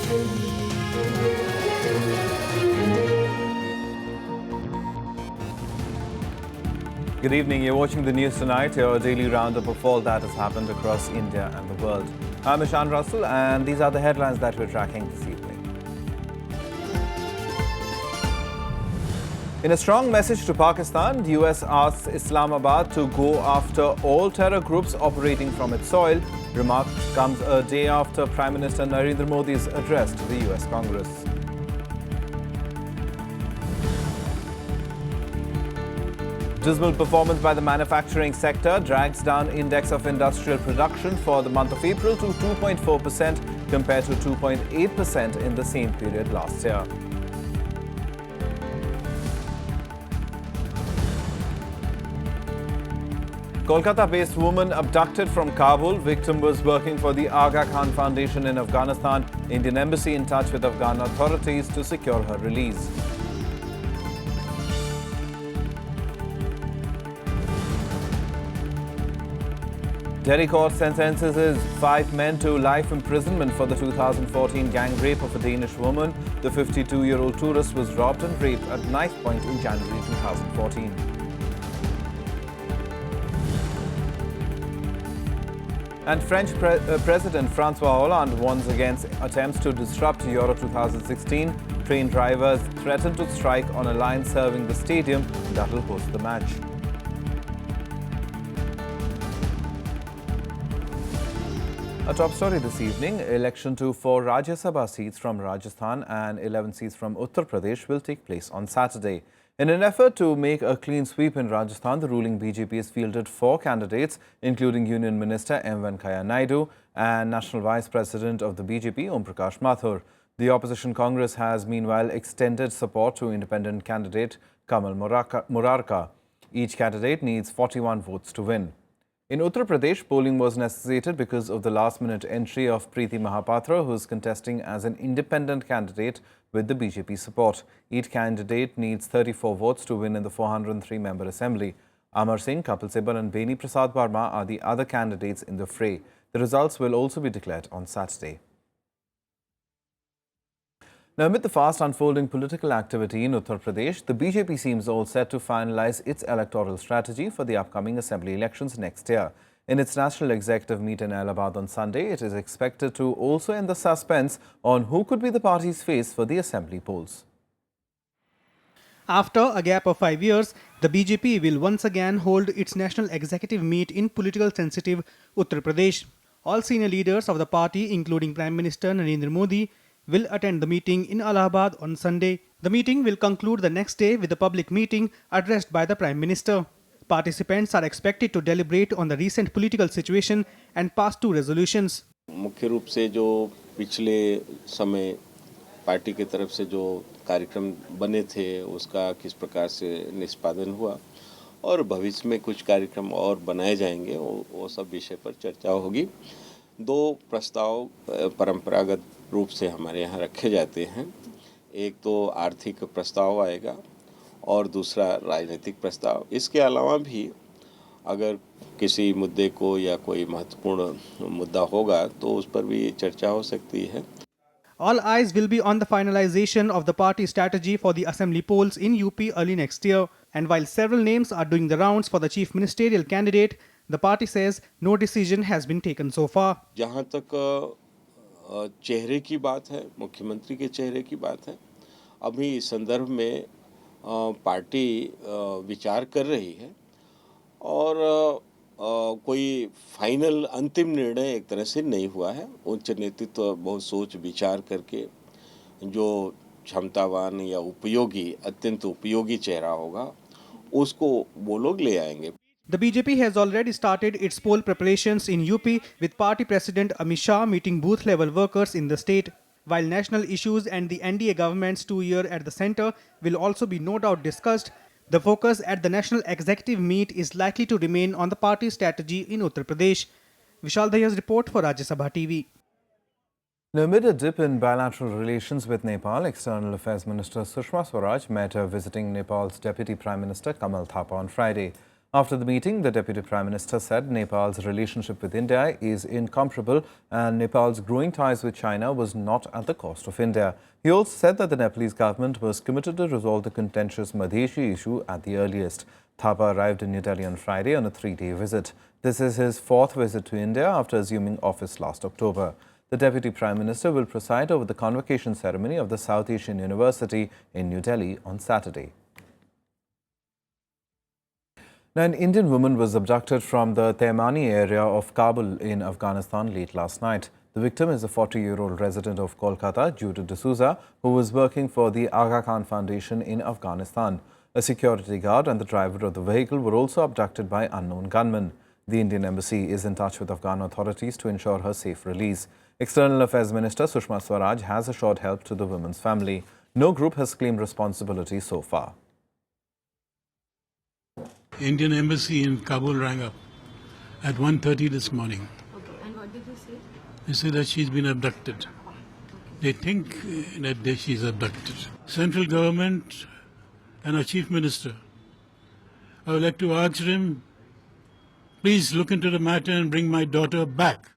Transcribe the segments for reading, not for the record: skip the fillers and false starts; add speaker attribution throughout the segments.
Speaker 1: Good evening. You're watching the news tonight, your daily roundup of all that has happened across India and the world. I'm Ishan Russell, and these are the headlines that we're tracking this evening. In a strong message to Pakistan, the US asks Islamabad to go after all terror groups operating from its soil. Remark comes a day after Prime Minister Narendra Modi's address to the US Congress. Dismal performance by the manufacturing sector drags down index of industrial production for the month of April to 2.4% compared to 2.8% in the same period last year. Kolkata-based woman abducted from Kabul. Victim was working for the Aga Khan Foundation in Afghanistan. Indian embassy in touch with Afghan authorities to secure her release. Delhi court sentences 5 men to life imprisonment for the 2014 gang rape of a Danish woman. The 52-year-old tourist was robbed and raped at knife point in January 2014. And French President Francois Hollande warns against attempts to disrupt Euro 2016. Train drivers threaten to strike on a line serving the stadium that will host the match. A top story this evening, election to 4 Rajya Sabha seats from Rajasthan and 11 seats from Uttar Pradesh will take place on Saturday. In an effort to make a clean sweep in Rajasthan, the ruling BJP has fielded 4 candidates, including Union Minister M. Venkaiah Naidu and National Vice President of the BJP, Om Prakash Mathur. The opposition Congress has meanwhile extended support to independent candidate Kamal Murarka. Each candidate needs 41 votes to win. In Uttar Pradesh, polling was necessitated because of the last-minute entry of Preeti Mahapatra, who is contesting as an independent candidate with the BJP support. Each candidate needs 34 votes to win in the 403-member assembly. Amar Singh, Kapil Sibal and Beni Prasad Barma are the other candidates in the fray. The results will also be declared on Saturday. Now, amid the fast unfolding political activity in Uttar Pradesh, the BJP seems all set to finalize its electoral strategy for the upcoming assembly elections next year. In its national executive meet in Allahabad on Sunday, it is expected to also end the suspense on who could be the party's face for the assembly polls.
Speaker 2: After a gap of 5 years, the BJP will once again hold its national executive meet in political sensitive Uttar Pradesh. All senior leaders of the party, including Prime Minister Narendra Modi, will attend the meeting in Allahabad on Sunday. The meeting will conclude the next day with a public meeting addressed by the Prime Minister. Participants are expected to deliberate on the recent political situation and pass 2 resolutions.
Speaker 3: मुख्य रूप से जो पिछले समय party की तरफ से जो कार्यक्रम बने थे उसका किस प्रकार से निष्पादन हुआ और भविष्य में कुछ कार्यक्रम और बनाए जाएंगे वो सब विषय पर चर्चा होगी। 2 प्रस्ताव परंपरागत रूप से हमारे यहाँ रखे जाते हैं। एक तो आर्थिक प्रस्ताव आएगा और दूसरा राजनीतिक प्रस्ताव। इसके अलावा भी अगर किसी मुद्दे को या कोई महत्वपूर्ण मुद्दा होगा तो उस पर भी चर्चा हो सकती है।
Speaker 2: All eyes will be on the finalization of the party strategy for the assembly polls in UP early next year. And while several names are doing the rounds for the chief ministerial candidate, the party says no decision has been taken so far.
Speaker 3: जहाँ तक चेहरे की बात है, मुख्यमंत्री के चेहरे की बात है, अभी इस संदर्भ में पार्टी विचार कर रही है और कोई फाइनल अंतिम निर्णय एक तरह से नहीं हुआ है। उच्च नेतृत्व बहुत सोच विचार करके जो क्षमतावान या उपयोगी अत्यंत उपयोगी चेहरा होगा उसको वो लोग ले आएंगे।
Speaker 2: The BJP has already started its poll preparations in UP with party president Amit Shah meeting booth level workers in the state. While national issues and the NDA government's 2-year at the center will also be no doubt discussed, the focus at the national executive meet is likely to remain on the party strategy in Uttar Pradesh. Vishal Dahiya's report for Rajya Sabha TV.
Speaker 1: Now, amid a dip in bilateral relations with Nepal, External Affairs Minister Sushma Swaraj met visiting Nepal's Deputy Prime Minister Kamal Thapa on Friday. After the meeting, the Deputy Prime Minister said Nepal's relationship with India is incomparable and Nepal's growing ties with China was not at the cost of India. He also said that the Nepalese government was committed to resolve the contentious Madheshi issue at the earliest. Thapa arrived in New Delhi on Friday on a 3-day visit. This is his 4th visit to India after assuming office last October. The Deputy Prime Minister will preside over the convocation ceremony of the South Asian University in New Delhi on Saturday. Now, an Indian woman was abducted from the Taimani area of Kabul in Afghanistan late last night. The victim is a 40-year-old resident of Kolkata, Judith D'Souza, who was working for the Aga Khan Foundation in Afghanistan. A security guard and the driver of the vehicle were also abducted by unknown gunmen. The Indian embassy is in touch with Afghan authorities to ensure her safe release. External Affairs Minister Sushma Swaraj has assured help to the woman's family. No group has claimed responsibility so far.
Speaker 4: Indian embassy in Kabul rang up at 1:30 this morning.
Speaker 5: Okay, and what did you say?
Speaker 4: They say that she's been abducted. They think that she's abducted. Central government and our chief minister, I would like to ask him, please look into the matter and bring my daughter back.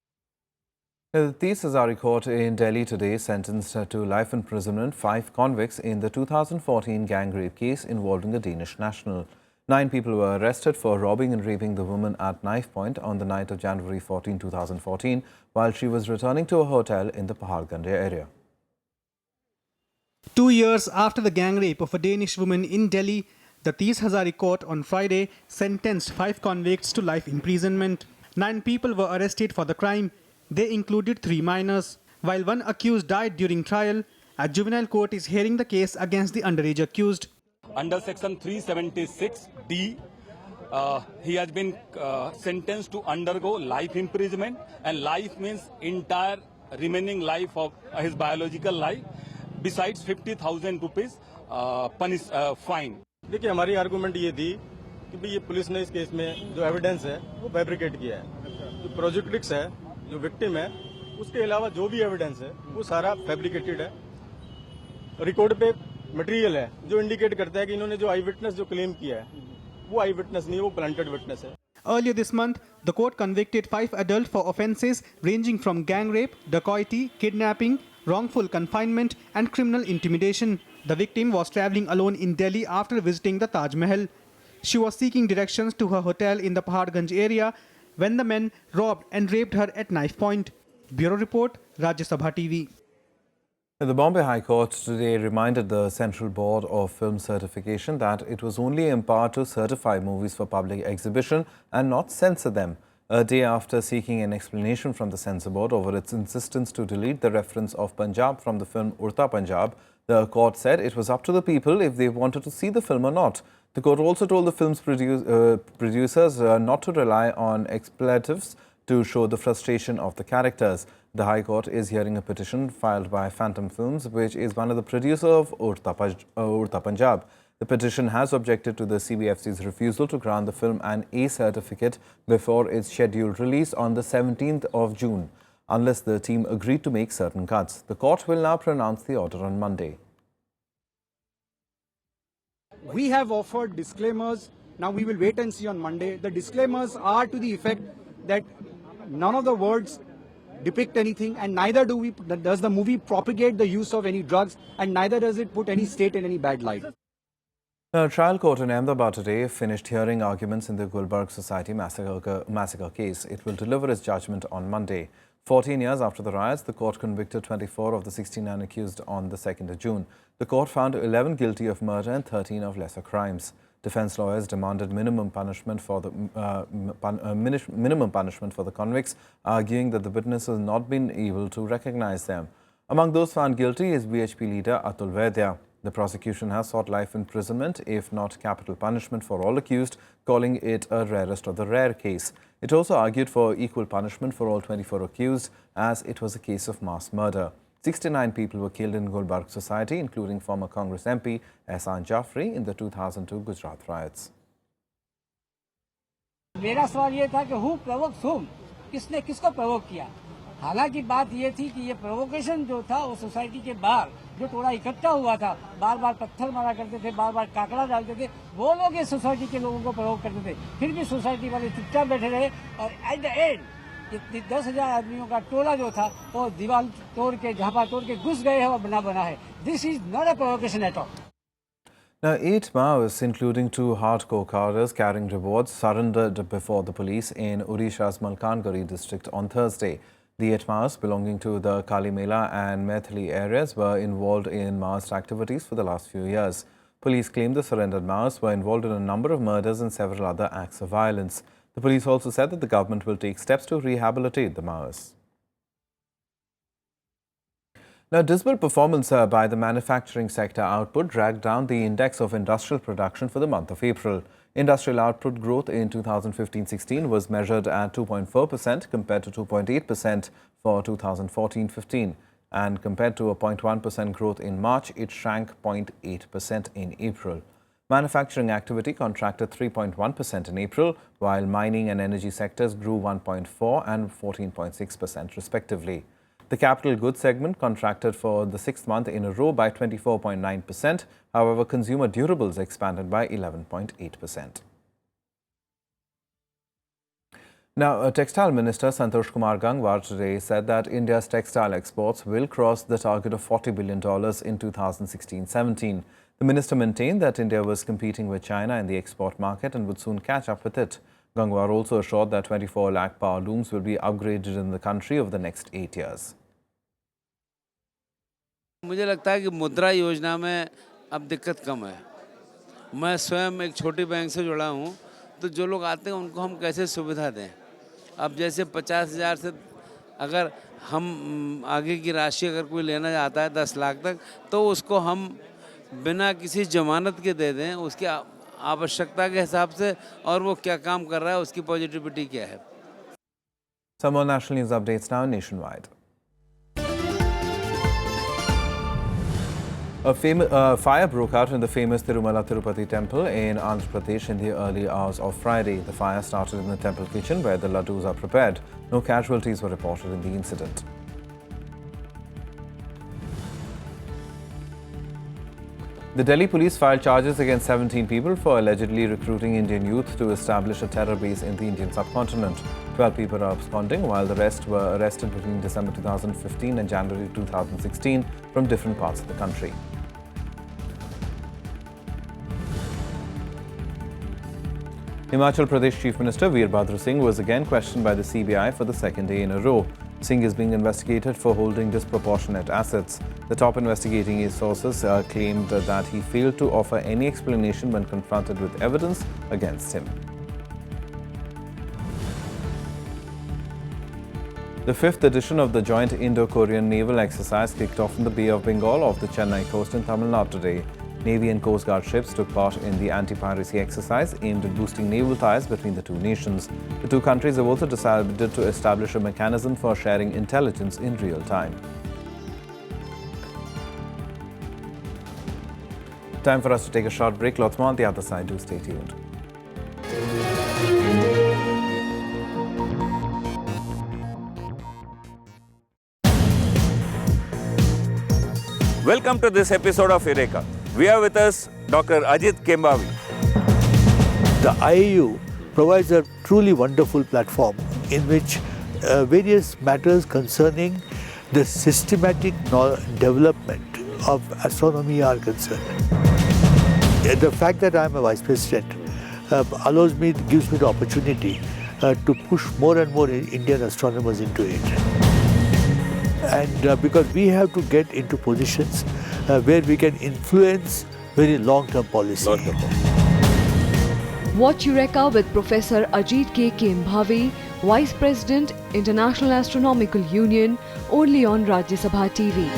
Speaker 1: The Tees Hazari Court in Delhi today sentenced to life imprisonment 5 convicts in the 2014 gang rape case involving a Danish national. 9 people were arrested for robbing and raping the woman at knife point on the night of January 14, 2014, while she was returning to a hotel in the Paharganj area.
Speaker 2: 2 years after the gang rape of a Danish woman in Delhi, the Tees Hazari Court on Friday sentenced 5 convicts to life imprisonment. 9 people were arrested for the crime. They included 3 minors. While one accused died during trial, a juvenile court is hearing the case against the underage accused.
Speaker 6: Under section 376D, he has been sentenced to undergo life imprisonment, and life means entire remaining life of his biological life, besides 50,000 rupees fine.
Speaker 7: देखिए, हमारी argument ये थी कि भाई ये police ने इस case में जो एविडेंस है वो फैब्रिकेट किया है। जो प्रोजेक्टिक्स है, जो विक्टिम है, उसके अलावा जो भी एविडेंस है वो सारा फैब्रिकेटेड है। रिकॉर्ड पे मटेरियल है जो इंडिकेट करता है कि इन्होंने जो आई विटनेस जो क्लेम किया है वो आई विटनेस नहीं, वो प्लांटेड विटनेस है।
Speaker 2: Earlier this month, the court convicted 5 adults for offences ranging from gang rape, dacoity, kidnapping, wrongful confinement and criminal intimidation. The victim was travelling alone in Delhi after visiting the Taj Mahal. She was seeking directions to her hotel in the Paharganj area when the men robbed and raped her at knife point. Bureau Report, Rajya Sabha TV.
Speaker 1: The Bombay High Court today reminded the Central Board of Film Certification that it was only empowered to certify movies for public exhibition and not censor them. A day after seeking an explanation from the Censor Board over its insistence to delete the reference of Punjab from the film Urta Punjab, the court said it was up to the people if they wanted to see the film or not. The court also told the film's producers not to rely on expletives to show the frustration of the characters. The High Court is hearing a petition filed by Phantom Films, which is one of the producers of Urta Punjab. The petition has objected to the CBFC's refusal to grant the film an A certificate before its scheduled release on the 17th of June, unless the team agreed to make certain cuts. The court will now pronounce the order on Monday.
Speaker 8: We have offered disclaimers. Now we will wait and see on Monday. The disclaimers are to the effect that none of the words depict anything, and neither does the movie propagate the use of any drugs, and neither does it put any state in any bad light.
Speaker 1: A trial court in Ahmedabad today finished hearing arguments in the Gulbarg Society massacre case. It will deliver its judgment on Monday. 14 years after the riots, the court convicted 24 of the 69 accused on the 2nd of June. The court found 11 guilty of murder and 13 of lesser crimes. Defence lawyers demanded minimum punishment for the convicts, arguing that the witnesses have not been able to recognise them. Among those found guilty is BHP leader Atul Vaidya. The prosecution has sought life imprisonment, if not capital punishment, for all accused, calling it a rarest of the rare case. It also argued for equal punishment for all 24 accused, as it was a case of mass murder. 69 people were killed in Gulbarg Society, including former Congress MP Ehsan Jafri in the 2002 Gujarat riots.
Speaker 9: मेरा सवाल ये था कि who Provogue हुम, किसने किसको प्रवोक किया। हालांकि बात ये थी कि ये प्रोवोकेशन जो था वो सोसाइटी के बाहर जो टोला इकट्ठा हुआ था, बार बार पत्थर मारा करते थे, बार बार काकड़ा डालते थे, वो लोग ये सोसाइटी के लोगों को प्रवोक करते थे। फिर भी सोसाइटी वाले चुपचाप बैठे रहे और एट द एंड 10,000 आदमियों का टोला जो था वो दीवार तोड़ के, झापा तोड़ के घुस गए हैं और बना है। This is not a provocation at all.
Speaker 1: Now, 8 Maoists, including 2 hardcore cadres carrying rewards, surrendered before the police in Odisha's Malkangiri district on Thursday. The 8 Maoists belonging to the Kalimela and Methili areas were involved in Maoist activities for the last few years. Police claim the surrendered Maoists were involved in a number of murders and several other acts of violence. The police also said that the government will take steps to rehabilitate the Maoists. Now, dismal performance by the manufacturing sector output dragged down the index of industrial production for the month of April. Industrial output growth in 2015-16 was measured at 2.4% compared to 2.8% for 2014-15. And compared to a 0.1% growth in March, it shrank 0.8% in April. Manufacturing activity contracted 3.1% in April, while mining and energy sectors grew 1.4% and 14.6% respectively. The capital goods segment contracted for the 6th month in a row by 24.9%. However, consumer durables expanded by 11.8%. Now, Textile Minister Santosh Kumar Gangwar today said that India's textile exports will cross the target of $40 billion in 2016-17. The minister maintained that India was competing with China in the export market and would soon catch up with it. Gangwar also assured that 24 lakh power looms will be upgraded in the country over the next 8 years.
Speaker 5: मुझे लगता है कि मुद्रा योजना में अब दिक्कत कम है। मैं स्वयं एक छोटी बैंक से जुड़ा हूँ, तो जो लोग आते हैं उनको हम कैसे सुविधा दें। अब जैसे 50,000 से अगर हम आगे की राशि अगर कोई लेना चाहता है 10 लाख तक, तो उसको हम बिना किसी जमानत के दे दें, उसकी आवश्यकता के हिसाब से, और वो क्या काम कर रहा है, उसकी पॉजिटिविटी क्या है।
Speaker 1: Some more national news updates now nationwide. A fire broke out in the famous Tirumala Tirupati temple in Andhra Pradesh in the early hours of Friday. The fire started in the temple kitchen where the laddus are prepared. No casualties were reported in the incident. The Delhi police filed charges against 17 people for allegedly recruiting Indian youth to establish a terror base in the Indian subcontinent. 12 people are absconding, while the rest were arrested between December 2015 and January 2016 from different parts of the country. Himachal Pradesh Chief Minister Veerbhadra Singh was again questioned by the CBI for the second day in a row. Singh is being investigated for holding disproportionate assets. The top investigating sources claimed that he failed to offer any explanation when confronted with evidence against him. The 5th edition of the joint Indo-Korean naval exercise kicked off in the Bay of Bengal off the Chennai coast in Tamil Nadu today. Navy and Coast Guard ships took part in the anti-piracy exercise aimed at boosting naval ties between the two nations. The two countries have also decided to establish a mechanism for sharing intelligence in real time. Time for us to take a short break. Lots more on the other side. Do stay tuned.
Speaker 10: Welcome to this episode of Eureka. We are with us Dr. Ajit Kembavi.
Speaker 11: The IAU provides a truly wonderful platform in which various matters concerning the systematic development of astronomy are concerned. The fact that I am a vice president gives me the opportunity to push more and more Indian astronomers into it. And because we have to get into positions where we can influence very long-term policy.
Speaker 12: Watch Eureka with Professor Ajit K. Kembhavi, Vice President, International Astronomical Union, only on Rajya Sabha TV.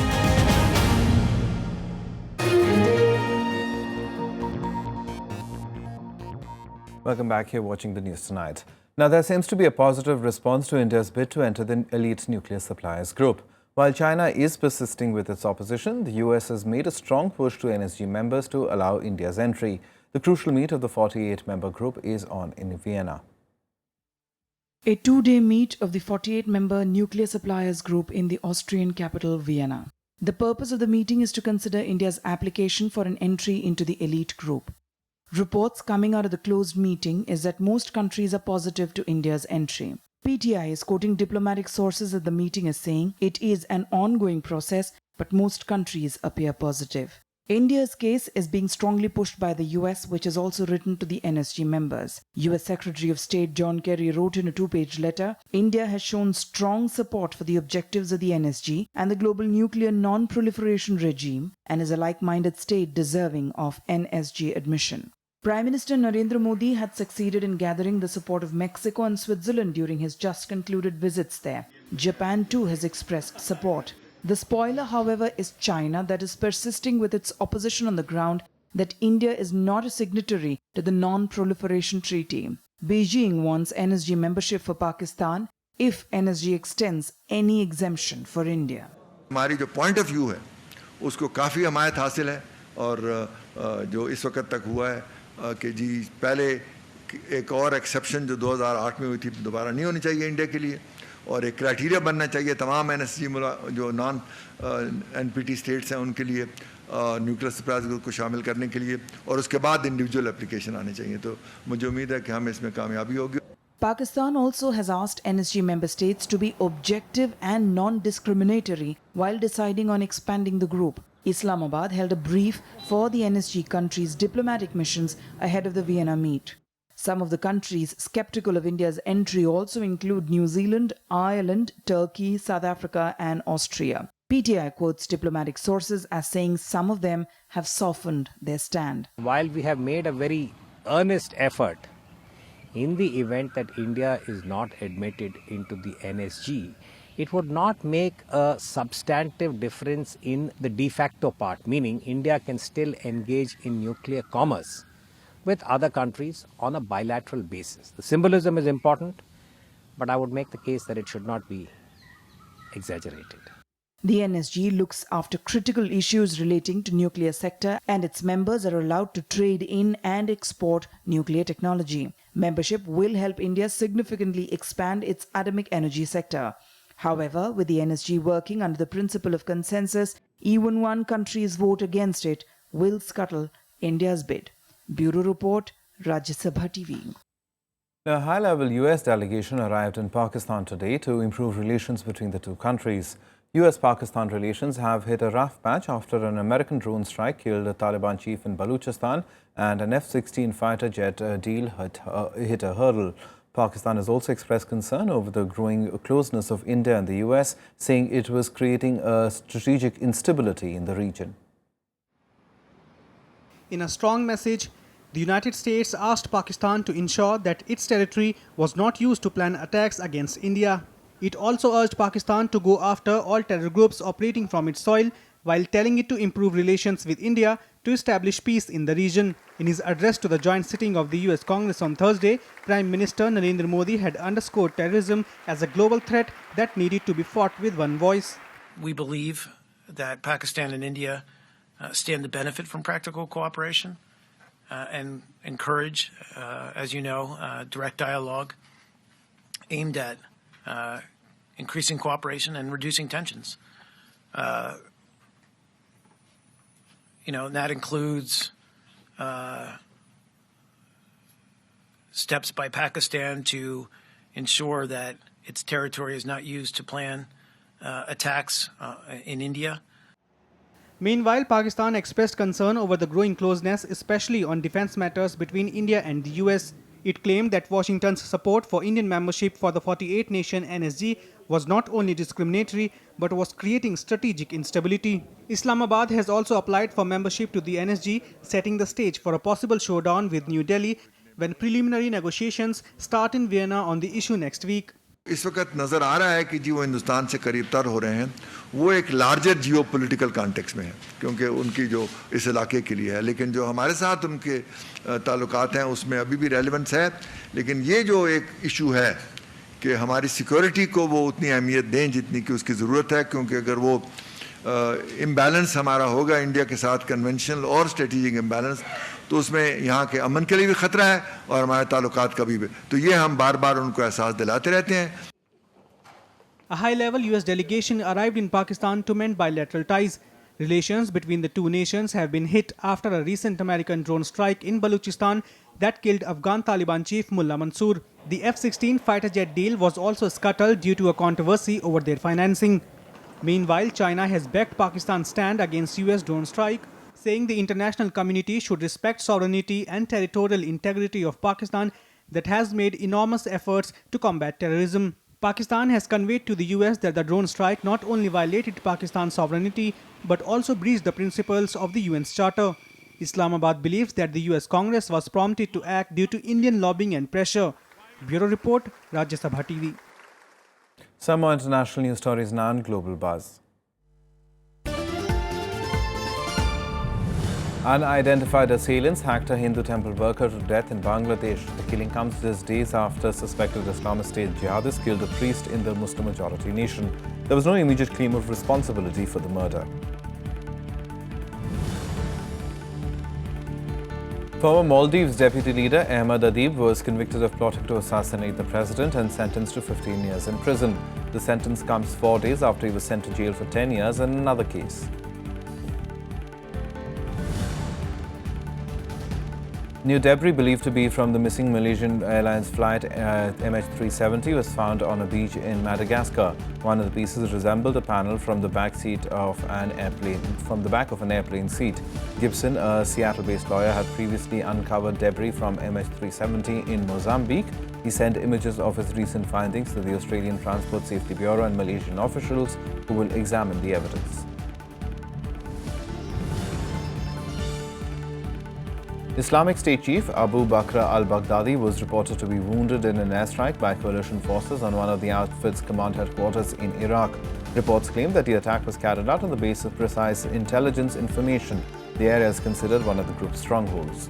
Speaker 1: Welcome back. Here watching the news tonight. Now, there seems to be a positive response to India's bid to enter the elite nuclear suppliers group. While China is persisting with its opposition, the US has made a strong push to NSG members to allow India's entry. The crucial meet of the 48-member group is on in Vienna.
Speaker 13: A two-day meet of the 48-member nuclear suppliers group in the Austrian capital, Vienna. The purpose of the meeting is to consider India's application for an entry into the elite group. Reports coming out of the closed meeting is that most countries are positive to India's entry. PTI is quoting diplomatic sources at the meeting as saying it is an ongoing process, but most countries appear positive. India's case is being strongly pushed by the US, which has also written to the NSG members. US Secretary of State John Kerry wrote in a 2-page letter, India has shown strong support for the objectives of the NSG and the global nuclear non-proliferation regime and is a like-minded state deserving of NSG admission. Prime Minister Narendra Modi had succeeded in gathering the support of Mexico and Switzerland during his just concluded visits there. Japan too has expressed support. The spoiler, however, is China, that is persisting with its opposition on the ground that India is not a signatory to the Non-Proliferation Treaty. Beijing wants NSG membership for Pakistan if NSG extends any exemption for India.
Speaker 14: हमारी जो point of view है उसको काफ़ी हमायत हासिल है और जो इस वक्त तक हुआ है कि जी पहले एक और एक्सेप्शन जो 2008 में हुई थी दोबारा नहीं होनी चाहिए इंडिया के लिए और एक क्राइटेरिया बनना चाहिए तमाम एनएसजी जो नॉन एनपीटी स्टेट्स हैं उनके लिए न्यूक्लियर सप्लाईज को शामिल करने के लिए और उसके बाद इंडिविजुअल एप्लीकेशन आने चाहिए तो मुझे उम्मीद है कि हम इसमें कामयाबी होगी.
Speaker 13: Pakistan also has asked NSG member states to be objective and non-discriminatory while deciding on expanding the group. Islamabad held a brief for the NSG countries' diplomatic missions ahead of the Vienna meet. Some of the countries skeptical of India's entry also include New Zealand, Ireland, Turkey, South Africa and Austria. PTI quotes diplomatic sources as saying some of them have softened their stand.
Speaker 15: While we have made a very earnest effort in the event that India is not admitted into the NSG, it would not make a substantive difference in the de facto part, meaning India can still engage in nuclear commerce with other countries on a bilateral basis. The symbolism is important, but I would make the case that it should not be exaggerated.
Speaker 13: The NSG looks after critical issues relating to nuclear sector and its members are allowed to trade in and export nuclear technology. Membership will help India significantly expand its atomic energy sector. However, with the NSG working under the principle of consensus, even one country's vote against it will scuttle India's bid. Bureau Report, Rajya Sabha TV.
Speaker 1: A high-level US delegation arrived in Pakistan today to improve relations between the two countries. US-Pakistan relations have hit a rough patch after an American drone strike killed a Taliban chief in Balochistan and an F-16 fighter jet deal hit a hurdle. Pakistan has also expressed concern over the growing closeness of India and the US, saying it was creating a strategic instability in the region.
Speaker 2: In a strong message, the United States asked Pakistan to ensure that its territory was not used to plan attacks against India. It also urged Pakistan to go after all terror groups operating from its soil, while telling it to improve relations with India to establish peace in the region. In his address to the joint sitting of the US Congress on Thursday, Prime Minister Narendra Modi had underscored terrorism as a global threat that needed to be fought with one voice.
Speaker 16: We believe that Pakistan and India stand to benefit from practical cooperation and encourage, as you know, direct dialogue aimed at increasing cooperation and reducing tensions. That includes steps by Pakistan to ensure that its territory is not used to plan attacks in India.
Speaker 2: Meanwhile, Pakistan expressed concern over the growing closeness, especially on defense matters between India and the US. It claimed that Washington's support for Indian membership for the 48-nation NSG was not only discriminatory, but was creating strategic instability. Islamabad has also applied for membership to the NSG, setting the stage for a possible showdown with New Delhi when preliminary negotiations start in Vienna on the issue next week.
Speaker 14: इस वक्त नज़र आ रहा है कि जी वो हिंदुस्तान से करीब तर हो रहे हैं वो एक लार्जर जियो पॉलिटिकल कॉन्टेक्स्ट में है क्योंकि उनकी जो इस इलाके के लिए है लेकिन जो हमारे साथ उनके ताल्लुकात हैं उसमें अभी भी रेलेवेंस है लेकिन ये जो एक इशू है कि हमारी सिक्योरिटी को वो उतनी अहमियत दें जितनी कि उसकी ज़रूरत है क्योंकि अगर वो इम्बैलेंस हमारा होगा इंडिया के साथ कन्वेंशनल और स्ट्रेटेजिक इम्बैलेंस तो उसमें यहाँ के अमन के लिए भी ख़तरा है और हमारे ताल्लुकात का भी तो ये हम बार बार उनको एहसास दिलाते रहते हैं.
Speaker 2: A high-level US delegation arrived in Pakistan to mend bilateral ties. Relations between the two nations have been hit after a recent American drone strike in Balochistan that killed Afghan Taliban chief Mullah Mansoor. The F-16 fighter jet deal was also scuttled due to a controversy over their financing. Meanwhile, China has backed Pakistan's stand against US drone strike, saying the international community should respect sovereignty and territorial integrity of Pakistan that has made enormous efforts to combat terrorism. Pakistan has conveyed to the US that the drone strike not only violated Pakistan's sovereignty but also breached the principles of the UN's Charter. Islamabad believes that the US Congress was prompted to act due to Indian lobbying and pressure. Bureau Report, Rajya Sabha TV.
Speaker 1: Some more international news stories now on Global Buzz. Unidentified assailants hacked a Hindu temple worker to death in Bangladesh. The killing comes just days after suspected Islamist State jihadists killed a priest in the Muslim-majority nation. There was no immediate claim of responsibility for the murder. Former Maldives deputy leader Ahmad Adib was convicted of plotting to assassinate the president and sentenced to 15 years in prison. The sentence comes 4 days after he was sent to jail for 10 years in another case. New debris believed to be from the missing Malaysian Airlines flight MH370 was found on a beach in Madagascar. One of the pieces resembled a panel from the back of an airplane seat. Gibson, a Seattle-based lawyer, had previously uncovered debris from MH370 in Mozambique. He sent images of his recent findings to the Australian Transport Safety Bureau and Malaysian officials who will examine the evidence. Islamic State chief Abu Bakr al-Baghdadi was reported to be wounded in an airstrike by coalition forces on one of the outfit's command headquarters in Iraq. Reports claim that the attack was carried out on the basis of precise intelligence information. The area is considered one of the group's strongholds.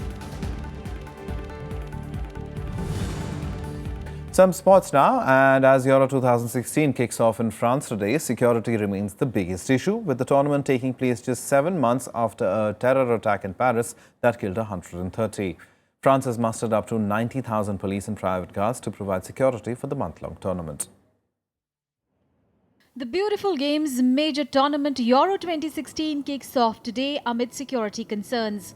Speaker 1: Some sports now, and as Euro 2016 kicks off in France today, security remains the biggest issue, with the tournament taking place just 7 months after a terror attack in Paris that killed 130. France has mustered up to 90,000 police and private guards to provide security for the month-long tournament.
Speaker 17: The Beautiful Games major tournament Euro 2016 kicks off today amid security concerns.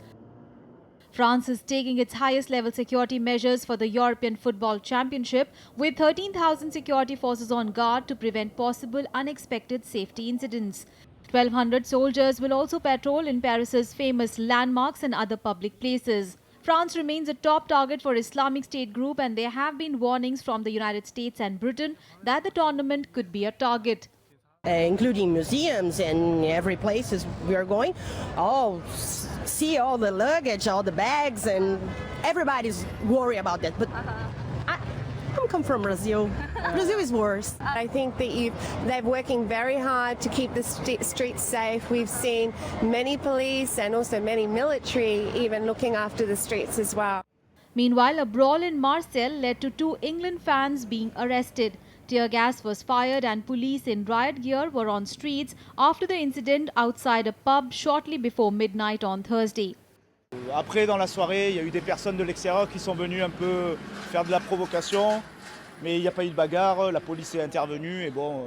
Speaker 17: France is taking its highest level security measures for the European Football Championship with 13,000 security forces on guard to prevent possible unexpected safety incidents. 1,200 soldiers will also patrol in Paris's famous landmarks and other public places. France remains a top target for Islamic State group, and there have been warnings from the United States and Britain that the tournament could be a target.
Speaker 18: Including museums and every place we are going. See all the luggage, all the bags, and everybody's worried about that. But I come from Brazil. Brazil is worse.
Speaker 19: I think that they're working very hard to keep the streets safe. We've seen many police and also many military even looking after the streets as well.
Speaker 17: Meanwhile, a brawl in Marseille led to 2 England fans being arrested. Tear gas was fired and police in riot gear were on streets after the incident outside a pub shortly before midnight on Thursday.
Speaker 20: Après, dans la soirée, il y a eu des personnes de l'extérieur qui sont venues un peu faire de la provocation, mais il n'y a pas eu de bagarre, la police est intervenue et bon...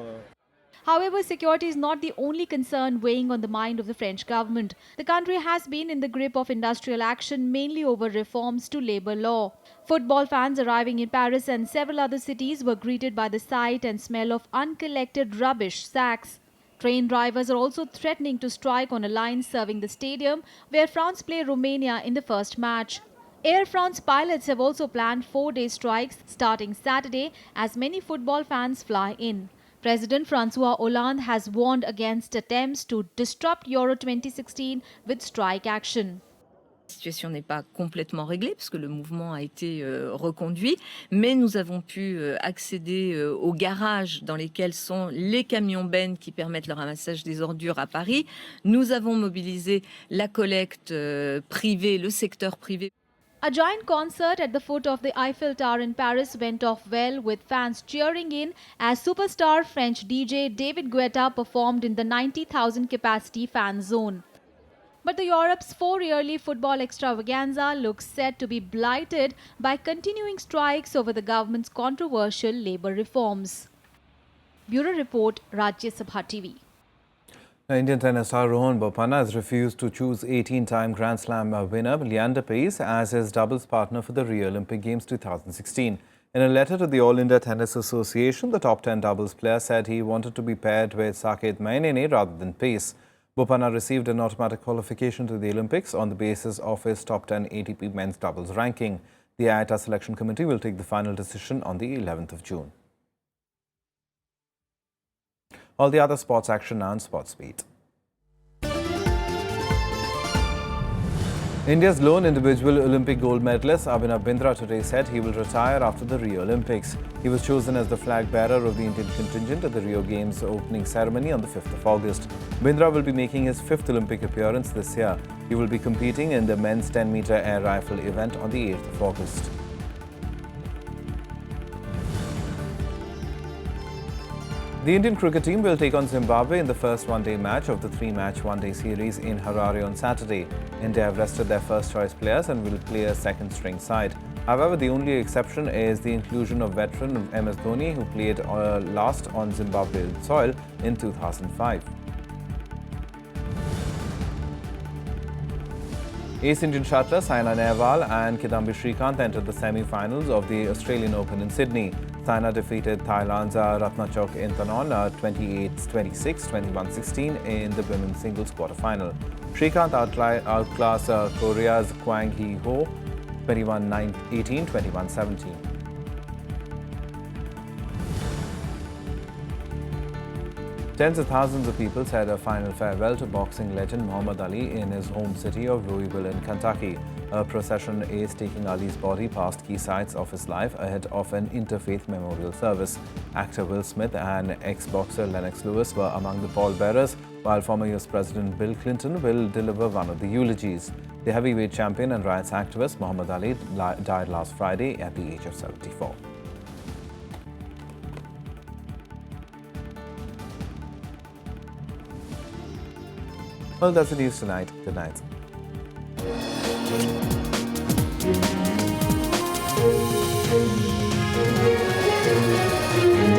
Speaker 17: However, security is not the only concern weighing on the mind of the French government. The country has been in the grip of industrial action, mainly over reforms to labour law. Football fans arriving in Paris and several other cities were greeted by the sight and smell of uncollected rubbish sacks. Train drivers are also threatening to strike on a line serving the stadium where France play Romania in the first match. Air France pilots have also planned 4-day strikes starting Saturday as many football fans fly in. President François Hollande has warned against attempts to disrupt Euro 2016 with strike action.
Speaker 21: La situation n'est pas complètement réglée parce que le mouvement a été reconduit, mais nous avons pu accéder aux garages dans lesquels sont les camions-bennes qui permettent le ramassage des ordures à Paris. Nous avons mobilisé la collecte privée, le secteur privé.
Speaker 17: A giant concert at the foot of the Eiffel Tower in Paris went off well, with fans cheering in as superstar French DJ David Guetta performed in the 90,000 capacity fan zone. But the Europe's 4-yearly football extravaganza looks set to be blighted by continuing strikes over the government's controversial labour reforms. Bureau Report, Rajya Sabha TV.
Speaker 1: Indian tennis star Rohan Bopanna has refused to choose 18-time Grand Slam winner Leander Paes as his doubles partner for the Rio Olympic Games 2016. In a letter to the All India Tennis Association, the top 10 doubles player said he wanted to be paired with Saket Mainene rather than Paes. Bopanna received an automatic qualification to the Olympics on the basis of his top 10 ATP men's doubles ranking. The IATA selection committee will take the final decision on the 11th of June. All the other sports action now on SportsBeat. India's lone individual Olympic gold medalist Abhinav Bindra today said he will retire after the Rio Olympics. He was chosen as the flag bearer of the Indian contingent at the Rio Games opening ceremony on the 5th of August. Bindra will be making his 5th Olympic appearance this year. He will be competing in the men's 10-meter air rifle event on the 8th of August. The Indian cricket team will take on Zimbabwe in the first one-day match of the three-match one-day series in Harare on Saturday. India have rested their first-choice players and will play a second-string side. However, the only exception is the inclusion of veteran MS Dhoni, who played last on Zimbabwean soil in 2005. Ace Indian shuttler Saina Nehwal and Kidambi Srikanth entered the semi-finals of the Australian Open in Sydney. Saina defeated Thailand's Ratnachok Intanon 28-26, 21-16 in the women's singles quarter-final. Srikanth outclassed Korea's Kwang Hee-ho 21-18, 21-17. Tens of thousands of people said a final farewell to boxing legend Muhammad Ali in his home city of Louisville in Kentucky. A procession is taking Ali's body past key sites of his life ahead of an interfaith memorial service. Actor Will Smith and ex-boxer Lennox Lewis were among the pallbearers, while former US President Bill Clinton will deliver one of the eulogies. The heavyweight champion and rights activist Muhammad Ali died last Friday at the age of 74. Well, that's the news tonight. Good night.
Speaker 3: Thank you.